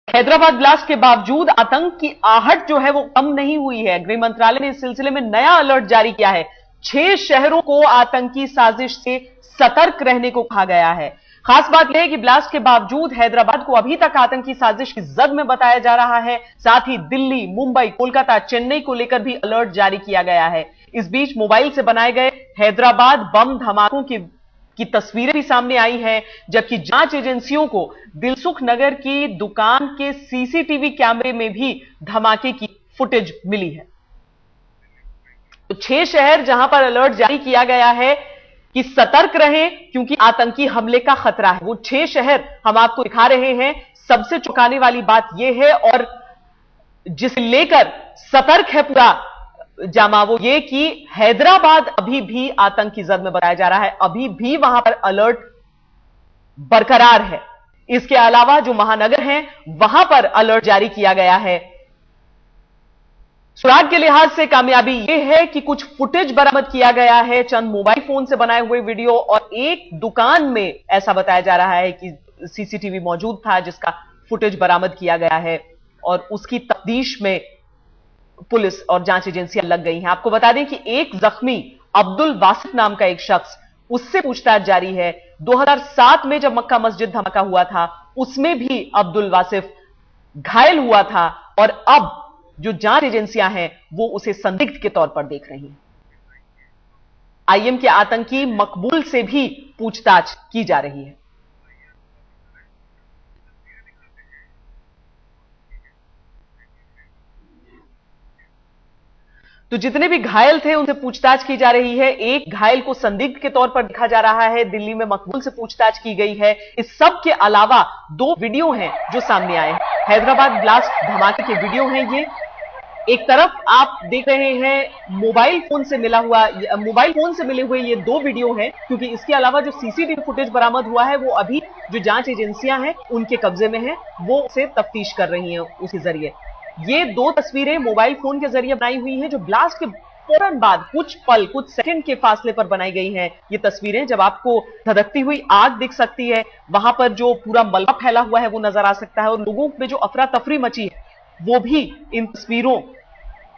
Hyderabad blast के बावजूद आतंक की आहट जो है वो कम नहीं हुई है। गृह मंत्रालय ने इस सिलसिले में नया अलर्ट जारी किया है। 6 शहरों को आतंकी साजिश से सतर्क रहने को कहा गया है। खास बात यह है कि ब्लास्ट के बावजूद हैदराबाद को अभी तक आतंकी साजिश की जद में बताया जा रहा है। साथ ही दिल्ली, मुंबई, कोलकाता, चेन्नई को लेकर भी अलर्ट जारी किया गया है। इस बीच मोबाइल से बनाए गए हैदराबाद बम धमाकों की तस्वीरें भी सामने आई हैं, जबकि जांच एजेंसियों को दिलसुख नगर की दुकान के सीसीटीवी कैमरे में भी धमाके की फुटेज मिली है। तो 6 शहर जहां पर अलर्ट जारी किया गया है कि सतर्क रहें क्योंकि आतंकी हमले का खतरा है, वो 6 शहर हम आपको दिखा रहे हैं। सबसे चौंकाने वाली बात यह है और जिसे लेकर सतर्क है पूरा जामा, वो ये कि हैदराबाद अभी भी आतंक की जद में बताया जा रहा है। अभी भी वहां पर अलर्ट बरकरार है। इसके अलावा जो महानगर हैं वहां पर अलर्ट जारी किया गया है। सुराग के लिहाज से कामयाबी यह है कि कुछ फुटेज बरामद किया गया है, चंद मोबाइल फोन से बनाए हुए वीडियो, और एक दुकान में ऐसा बताया जा रहा है कि सीसीटीवी मौजूद था जिसका फुटेज बरामद किया गया है और उसकी तफ्तीश में पुलिस और जांच एजेंसियां लग गई हैं। आपको बता दें कि एक जख्मी अब्दुल वासिफ नाम का एक शख्स, उससे पूछताछ जारी है। 2007 में जब मक्का मस्जिद धमाका हुआ था उसमें भी अब्दुल वासिफ घायल हुआ था और अब जो जांच एजेंसियां हैं वो उसे संदिग्ध के तौर पर देख रही हैं। आईएम के आतंकी मकबूल से भी पूछताछ की जा रही है। तो जितने भी घायल थे उनसे पूछताछ की जा रही है। एक घायल को संदिग्ध के तौर पर देखा जा रहा है। दिल्ली में मकबूल से पूछताछ की गई है। इस सब के अलावा 2 वीडियो हैं जो सामने आए हैं। हैदराबाद ब्लास्ट धमाके के वीडियो हैं ये। एक तरफ आप देख रहे हैं मोबाइल फोन से मिले हुए ये 2 वीडियो हैं, क्योंकि इसके अलावा जो सीसीटीवी फुटेज बरामद हुआ है वो अभी जो जांच एजेंसियां हैं उनके कब्जे में है, वो उसे तफ्तीश कर रही हैं उसके जरिए। ये 2 तस्वीरें मोबाइल फोन के जरिए बनाई हुई हैं जो ब्लास्ट के फौरन बाद कुछ सेकंड के फासले पर बनाई गई हैं। ये तस्वीरें जब आपको धधकती हुई आग दिख सकती है, वहां पर जो पूरा मलबा फैला हुआ है वो नजर आ सकता है और लोगों में जो अफरा तफरी मची है वो भी इन तस्वीरों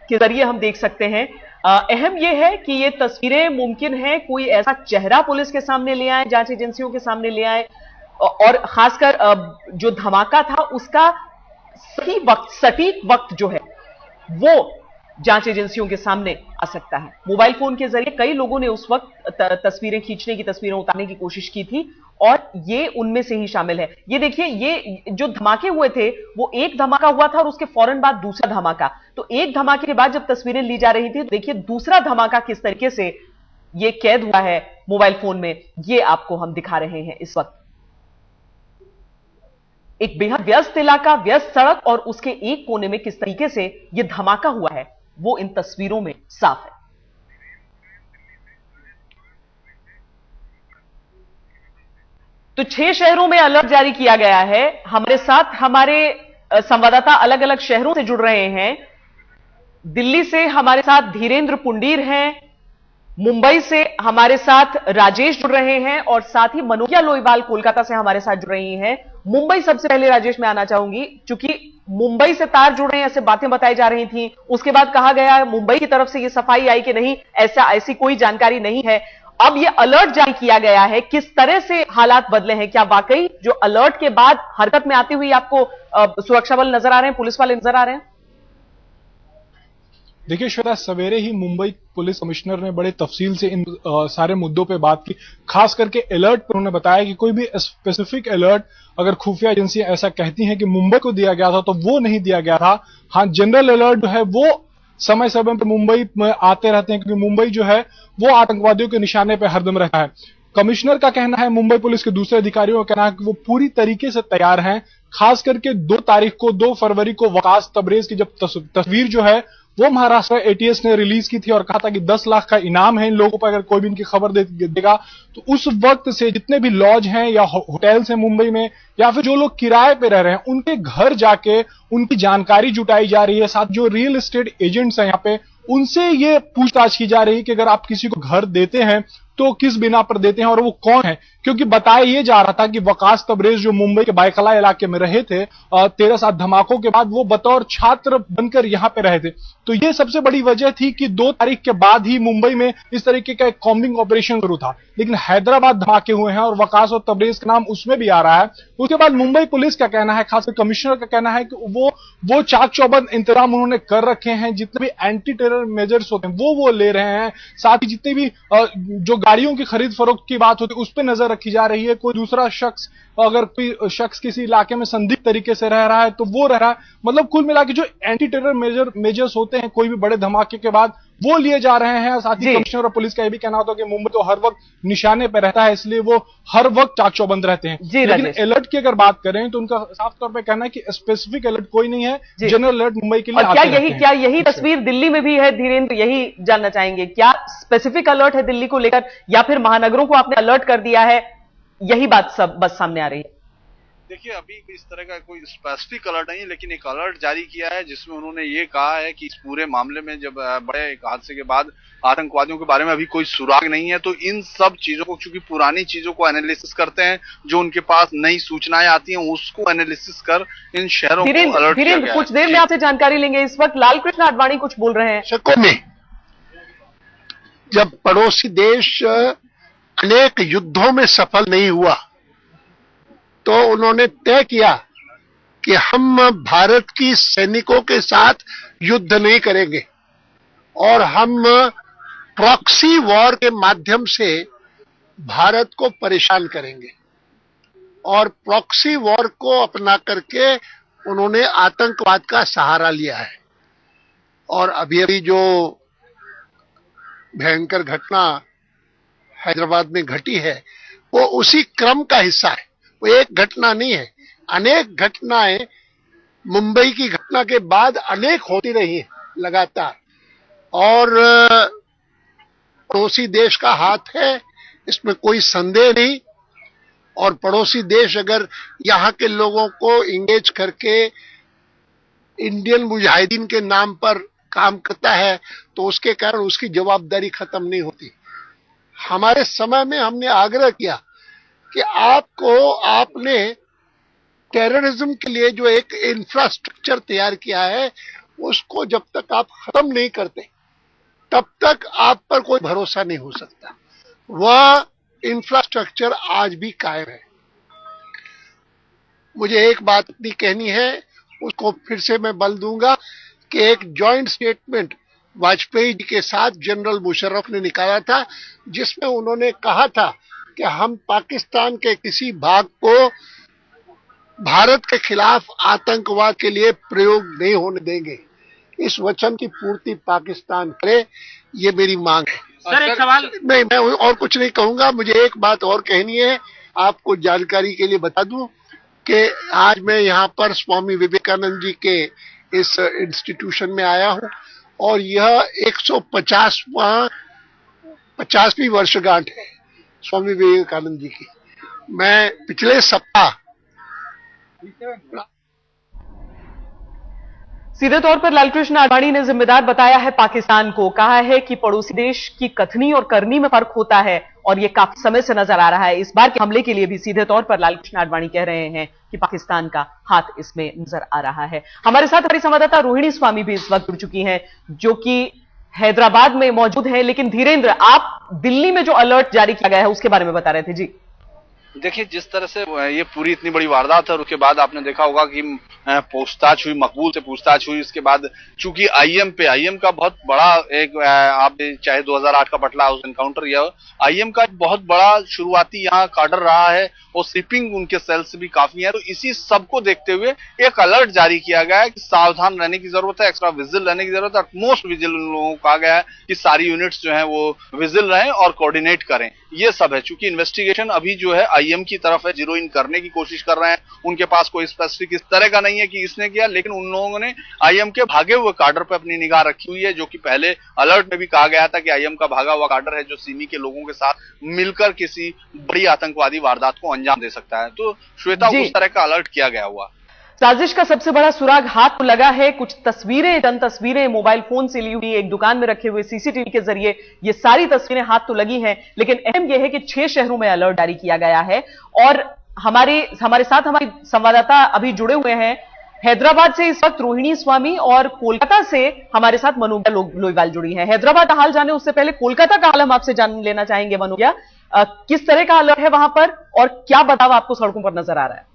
के जरिए हम देख सकते हैं। अहम यह है कि ये तस्वीरें मुमकिन है कोई ऐसा चेहरा पुलिस के सामने ले आए, जांच एजेंसियों के सामने ले आए, और खासकर जो धमाका था उसका सटीक वक्त जो है वो जांच एजेंसियों के सामने आ सकता है। मोबाइल फोन के जरिए कई लोगों ने उस वक्त तस्वीरें खींचने की, तस्वीरें उतारने की कोशिश की थी और ये उनमें से ही शामिल है। ये देखिए, ये जो धमाके हुए थे वो एक धमाका हुआ था और उसके फौरन बाद दूसरा धमाका। तो एक धमाके के बाद जब तस्वीरें ली जा रही थी, देखिए दूसरा धमाका किस तरीके से ये कैद हुआ है मोबाइल फोन में, ये आपको हम दिखा रहे हैं इस वक्त। एक बेहद व्यस्त इलाका, व्यस्त सड़क और उसके एक कोने में किस तरीके से यह धमाका हुआ है वो इन तस्वीरों में साफ है। तो 6 शहरों में अलर्ट जारी किया गया है। हमारे साथ हमारे संवाददाता अलग अलग शहरों से जुड़ रहे हैं। दिल्ली से हमारे साथ धीरेन्द्र पुंडीर हैं, मुंबई से हमारे साथ राजेश जुड़ रहे हैं और साथ ही मनोजिया लोईवाल कोलकाता से हमारे साथ जुड़ रही हैं। मुंबई सबसे पहले राजेश मैं आना चाहूंगी, क्योंकि मुंबई से तार जुड़ रहे हैं, ऐसे बातें बताई जा रही थी। उसके बाद कहा गया मुंबई की तरफ से यह सफाई आई कि नहीं, ऐसी कोई जानकारी नहीं है। अब यह अलर्ट जारी किया गया है, किस तरह से हालात बदले हैं? क्या वाकई जो अलर्ट के बाद हरकत में आती हुई आपको सुरक्षा बल नजर आ रहे हैं, पुलिस वाले नजर आ रहे हैं? देखिए श्वेता, सवेरे ही मुंबई पुलिस कमिश्नर ने बड़े तफसील से इन सारे मुद्दों पे बात की। खास करके अलर्ट पर उन्होंने बताया कि कोई भी स्पेसिफिक अलर्ट अगर खुफिया एजेंसियां ऐसा कहती हैं कि मुंबई को दिया गया था तो वो नहीं दिया गया था। हाँ, जनरल अलर्ट जो है वो समय समय पर मुंबई में आते रहते हैं, क्योंकि मुंबई जो है वो आतंकवादियों के निशाने पर हरदम रहता है। कमिश्नर का कहना है, मुंबई पुलिस के दूसरे अधिकारियों का कहना है कि वो पूरी तरीके से तैयार हैं। खास करके 2 फरवरी को वकास तबरेज की जब तस्वीर जो है वो महाराष्ट्र एटीएस ने रिलीज की थी और कहा था कि 10 लाख का इनाम है इन लोगों पर अगर कोई भी इनकी खबर देगा। तो उस वक्त से जितने भी लॉज हैं या होटल्स हैं मुंबई में, या फिर जो लोग किराए पे रह रहे हैं, उनके घर जाके उनकी जानकारी जुटाई जा रही है। साथ जो रियल एस्टेट एजेंट्स हैं यहाँ पे, उनसे ये पूछताछ की जा रही है कि अगर आप किसी को घर देते हैं तो किस बिना पर देते हैं और वो कौन है। क्योंकि बताया ये जा रहा था कि वकास तबरेज जो मुंबई के बायखला इलाके में रहे थे 13-7 धमाकों के बाद वो बतौर छात्र बनकर यहां पे रहे थे। तो ये सबसे बड़ी वजह थी कि 2 तारीख के बाद ही मुंबई में इस तरीके का एक कॉम्बिंग ऑपरेशन शुरू था। लेकिन हैदराबाद धमाके हुए हैं और वकास और तबरेज का नाम उसमें भी आ रहा है। उसके बाद मुंबई पुलिस का कहना है, खासकर कमिश्नर का कहना है कि वो चाक चौबंद इंतजाम उन्होंने कर रखे हैं, जितने भी एंटी टेरर मेजर्स होते हैं वो ले रहे हैं। साथ ही जितने भी जो गाड़ियों की खरीद फरोख्त की बात होती है उस पर नजर रखी जा रही है। कोई दूसरा शख्स, अगर कोई शख्स किसी इलाके में संदिग्ध तरीके से रह रहा है तो वो रह रहा है। मतलब कुल मिला के जो एंटी टेरर मेजर्स होते हैं कोई भी बड़े धमाके के बाद वो लिए जा रहे हैं। साथ ही कमिश्नर और पुलिस का ये भी कहना होता है कि मुंबई तो हर वक्त निशाने पर रहता है, इसलिए वो हर वक्त चाक चौबंद रहते हैं। लेकिन अलर्ट की अगर बात करें तो उनका साफ तौर पर कहना है कि स्पेसिफिक अलर्ट कोई नहीं है, जनरल अलर्ट मुंबई के लिए। क्या यही तस्वीर दिल्ली में भी है धीरेन्द्र? यही जानना चाहेंगे, क्या स्पेसिफिक अलर्ट है दिल्ली को लेकर या फिर महानगरों को आपने अलर्ट कर दिया है? यही बात सब बस सामने आ रही है। देखिए, अभी इस तरह का कोई स्पेसिफिक अलर्ट नहीं है, लेकिन एक अलर्ट जारी किया है जिसमें उन्होंने ये कहा है कि इस पूरे मामले में जब बड़े एक हादसे के बाद आतंकवादियों के बारे में अभी कोई सुराग नहीं है, तो इन सब चीजों को, चूंकि पुरानी चीजों को एनालिसिस करते हैं, जो उनके पास नई सूचनाएं आती हैं उसको एनालिसिस कर इन शहरों को अलर्ट किया गया है। कुछ देर में आपसे जानकारी लेंगे। इस वक्त लाल कृष्ण आडवाणी कुछ बोल रहे हैं। शकों में जब पड़ोसी देश अनेक युद्धों में सफल नहीं हुआ तो उन्होंने तय किया कि हम भारत की सैनिकों के साथ युद्ध नहीं करेंगे और हम प्रॉक्सी वॉर के माध्यम से भारत को परेशान करेंगे। और प्रॉक्सी वॉर को अपना करके उन्होंने आतंकवाद का सहारा लिया है। और अभी अभी जो भयंकर घटना हैदराबाद में घटी है वो उसी क्रम का हिस्सा है। वो एक घटना नहीं है, अनेक घटनाएं मुंबई की घटना के बाद अनेक होती रही है लगातार। और पड़ोसी देश का हाथ है, इसमें कोई संदेह नहीं। और पड़ोसी देश अगर यहाँ के लोगों को इंगेज करके इंडियन मुजाहिदीन के नाम पर काम करता है तो उसके कारण उसकी जवाबदारी खत्म नहीं होती। हमारे समय में हमने आग्रह किया कि आपने टेररिज्म के लिए जो एक इंफ्रास्ट्रक्चर तैयार किया है उसको जब तक आप खत्म नहीं करते तब तक आप पर कोई भरोसा नहीं हो सकता। वह इंफ्रास्ट्रक्चर आज भी कायम है। मुझे एक बात भी कहनी है, उसको फिर से मैं बल दूंगा कि एक जॉइंट स्टेटमेंट वाजपेयी जी के साथ जनरल मुशर्रफ ने निकाला था जिसमें उन्होंने कहा था कि हम पाकिस्तान के किसी भाग को भारत के खिलाफ आतंकवाद के लिए प्रयोग नहीं होने देंगे। इस वचन की पूर्ति पाकिस्तान करे, ये मेरी मांग है। सर एक सवाल नहीं, मैं और कुछ नहीं कहूंगा। मुझे एक बात और कहनी है, आपको जानकारी के लिए बता दूं कि आज मैं यहाँ पर स्वामी विवेकानंद जी के इस इंस्टीट्यूशन में आया हूँ और यह 150वीं वर्षगांठ है स्वामी विवेकानंद जी की। मैं पिछले सप्ताह सीधे तौर पर लालकृष्ण आडवाणी ने जिम्मेदार बताया है पाकिस्तान को। कहा है कि पड़ोसी देश की कथनी और करनी में फर्क होता है और यह काफी समय से नजर आ रहा है। इस बार के हमले के लिए भी सीधे तौर पर लालकृष्ण आडवाणी कह रहे हैं कि पाकिस्तान का हाथ इसमें नजर आ रहा है। हमारे साथ हमारी संवाददाता रोहिणी स्वामी भी इस वक्त जुड़ चुकी हैं जो कि हैदराबाद में मौजूद है। लेकिन धीरेन्द्र, आप दिल्ली में जो अलर्ट जारी किया गया है उसके बारे में बता रहे थे। जी देखिए, जिस तरह से ये पूरी इतनी बड़ी वारदात है और उसके बाद आपने देखा होगा कि पूछताछ हुई, मकबूल से पूछताछ हुई। इसके बाद चूंकि आईएम का बहुत बड़ा एक, आप चाहे 2008 का बटला हाउस एनकाउंटर या आईएम का बहुत बड़ा शुरुआती यहाँ काडर रहा है और स्लीपिंग उनके सेल्स भी काफी है। तो इसी सब को देखते हुए एक अलर्ट जारी किया गया है कि सावधान रहने की जरूरत है, एक्स्ट्रा विजिल रहने की जरूरत है। मोस्ट विजिल उन लोगों को कहा गया है कि सारी यूनिट्स जो है वो विजिल रहें और कोऑर्डिनेट करें। ये सब है, चूंकि इन्वेस्टिगेशन अभी जो है आईएम की तरफ है, जीरो इन करने की कोशिश कर रहे हैं। उनके पास कोई स्पेसिफिक इस तरह का नहीं है कि इसने किया, लेकिन उन लोगों ने आईएम के भागे हुए काडर पर अपनी निगाह रखी हुई है, जो कि पहले अलर्ट में भी कहा गया था कि आईएम का भागा हुआ काडर है जो सिमी के लोगों के साथ मिलकर किसी बड़ी आतंकवादी वारदात को अंजाम दे सकता है। तो श्वेता, उस तरह का अलर्ट किया गया हुआ। साजिश का सबसे बड़ा सुराग हाथ को लगा है। कुछ तस्वीरें, चंद तस्वीरें मोबाइल फोन से ली हुई एक दुकान में रखे हुए सीसीटीवी के जरिए ये सारी तस्वीरें हाथ तो लगी हैं, लेकिन अहम यह है कि 6 शहरों में अलर्ट जारी किया गया है। और हमारे साथ हमारी संवाददाता अभी जुड़े हुए हैं हैदराबाद से इस वक्त रोहिणी स्वामी, और कोलकाता से हमारे साथ मनोज्ञा लोईवाल जुड़ी हैं। हैदराबाद का हाल जाने उससे पहले कोलकाता का हाल हम आपसे जान लेना चाहेंगे मनोज्ञा, किस तरह का अलर्ट है वहां पर और क्या बदलाव आपको सड़कों पर नजर आ रहा है?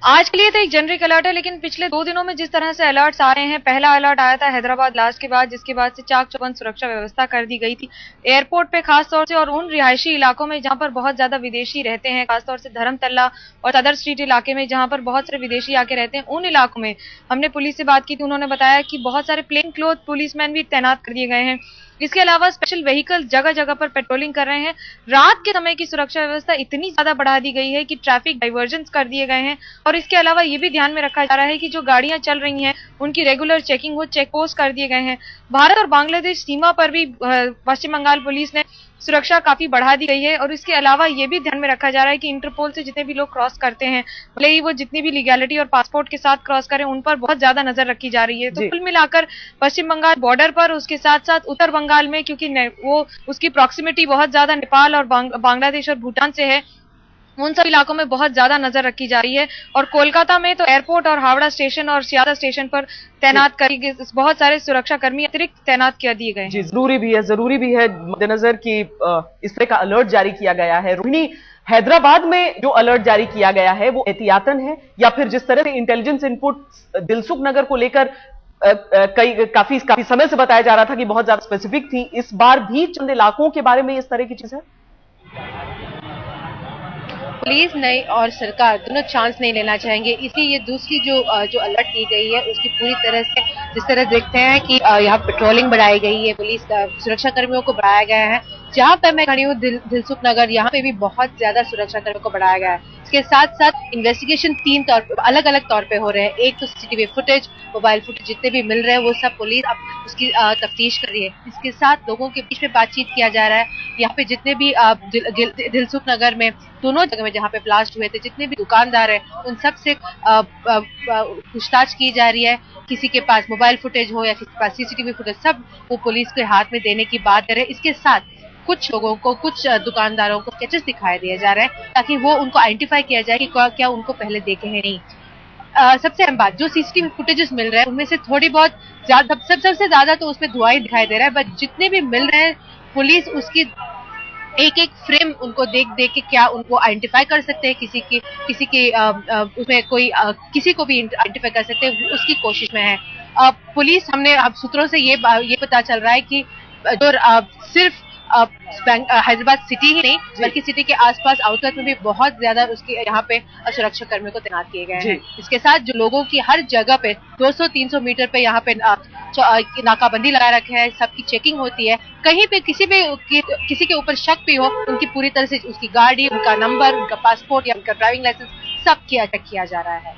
आज के लिए तो एक जेनरिक अलर्ट है, लेकिन पिछले 2 दिनों में जिस तरह से अलर्ट्स आ रहे हैं, पहला अलर्ट आया था हैदराबाद ब्लास्ट के बाद, जिसके बाद से चाक चौबंद सुरक्षा व्यवस्था कर दी गई थी एयरपोर्ट पे खासतौर से, और उन रिहायशी इलाकों में जहां पर बहुत ज्यादा विदेशी रहते हैं, खासतौर से धर्मतल्ला और सदर स्ट्रीट इलाके में जहां पर बहुत सारे विदेशी आके रहते हैं, उन इलाकों में हमने पुलिस से बात की थी। उन्होंने बताया कि बहुत सारे प्लेन क्लोथ पुलिसमैन भी तैनात कर दिए गए हैं। इसके अलावा स्पेशल व्हीकल जगह जगह पर पेट्रोलिंग कर रहे हैं। रात के समय की सुरक्षा व्यवस्था इतनी ज्यादा बढ़ा दी गई है कि ट्रैफिक डाइवर्जन कर दिए गए हैं, और इसके अलावा ये भी ध्यान में रखा जा रहा है कि जो गाड़ियां चल रही हैं उनकी रेगुलर चेकिंग हो, चेक पोस्ट कर दिए गए हैं। भारत और बांग्लादेश सीमा पर भी पश्चिम बंगाल पुलिस ने सुरक्षा काफी बढ़ा दी गई है, और इसके अलावा ये भी ध्यान में रखा जा रहा है कि इंटरपोल से जितने भी लोग क्रॉस करते हैं, भले ही वो जितनी भी लीगैलिटी और पासपोर्ट के साथ क्रॉस करें, उन पर बहुत ज्यादा नजर रखी जा रही है। तो कुल मिलाकर पश्चिम बंगाल बॉर्डर पर, उसके साथ साथ उत्तर बंगाल में, क्योंकि वो उसकी प्रॉक्सिमिटी बहुत ज्यादा नेपाल और बांग्लादेश और भूटान से है, उन सब इलाकों में बहुत ज्यादा नजर रखी जा रही है। और कोलकाता में तो एयरपोर्ट और हावड़ा स्टेशन और सियादा स्टेशन पर तैनात करी बहुत सारे सुरक्षा कर्मी अतिरिक्त तैनात कर दिए गए हैं। जरूरी भी है मद्देनजर कि इस तरह का अलर्ट जारी किया गया है। रोहिणी, हैदराबाद में जो अलर्ट जारी किया गया है वो एहतियातन है, या फिर जिस तरह से इंटेलिजेंस इनपुट दिलसुख नगर को लेकर काफी समय से बताया जा रहा था कि बहुत ज्यादा स्पेसिफिक थी, इस बार भी चंद इलाकों के बारे में इस तरह की चीज है? पुलिस नहीं और सरकार दोनों चांस नहीं लेना चाहेंगे, इसलिए ये दूसरी जो अलर्ट की गई है उसकी पूरी तरह से, जिस तरह देखते हैं कि यहाँ पेट्रोलिंग बढ़ाई गई है, पुलिस सुरक्षा कर्मियों को बढ़ाया गया है। जहाँ पर मैं खड़ी हूँ दिलसुख नगर, यहाँ पे भी बहुत ज्यादा सुरक्षा कर्मियों को बढ़ाया गया है। इसके साथ साथ इन्वेस्टिगेशन 3 अलग अलग तौर पे हो रहे हैं। एक तो सीसीटीवी फुटेज, मोबाइल फुटेज जितने भी मिल रहे हैं वो सब पुलिस अब उसकी तफ्तीश कर रही है। इसके साथ लोगों के बीच में बातचीत किया जा रहा है। यहाँ पे जितने भी दिलसुख नगर में दोनों जगह में जहाँ पे ब्लास्ट हुए थे, जितने भी दुकानदार हैं उन सब से पूछताछ की जा रही है। किसी के पास मोबाइल फुटेज हो या किसी के पास सीसीटीवी फुटेज, सब वो पुलिस के हाथ में देने की बात करे। इसके साथ कुछ लोगों को, कुछ दुकानदारों को स्केचेस दिखाई दिए जा रहे हैं ताकि वो उनको आइडेंटिफाई किया जाए कि क्या उनको पहले देखे हैं नहीं। सबसे अहम बात, जो सीसीटीवी फुटेजेस मिल रहे हैं उनमें से थोड़ी बहुत सबसे ज्यादा तो उसमें धुआं ही दिखाई दे रहा है, बट जितने भी मिल रहे हैं पुलिस उसकी एक फ्रेम उनको देख के क्या उनको आइडेंटिफाई कर सकते हैं, किसी के उसमें कोई किसी को भी आइडेंटिफाई कर सकते हैं, उसकी कोशिश में है पुलिस। हमने सूत्रों से ये पता चल रहा है कि जो सिर्फ हैदराबाद सिटी ही नहीं बल्कि सिटी के आसपास आउटस्कर्ट्स में भी बहुत ज्यादा उसके यहाँ पे सुरक्षा कर्मियों को तैनात किए गए हैं। इसके साथ जो लोगों की हर जगह पे 200-300 मीटर पे यहाँ पे नाकाबंदी लगा रखे है, सबकी चेकिंग होती है। कहीं पे किसी के ऊपर शक भी हो, उनकी पूरी तरह से उसकी गाड़ी, उनका नंबर, उनका पासपोर्ट या उनका ड्राइविंग लाइसेंस सब चेक किया जा रहा है।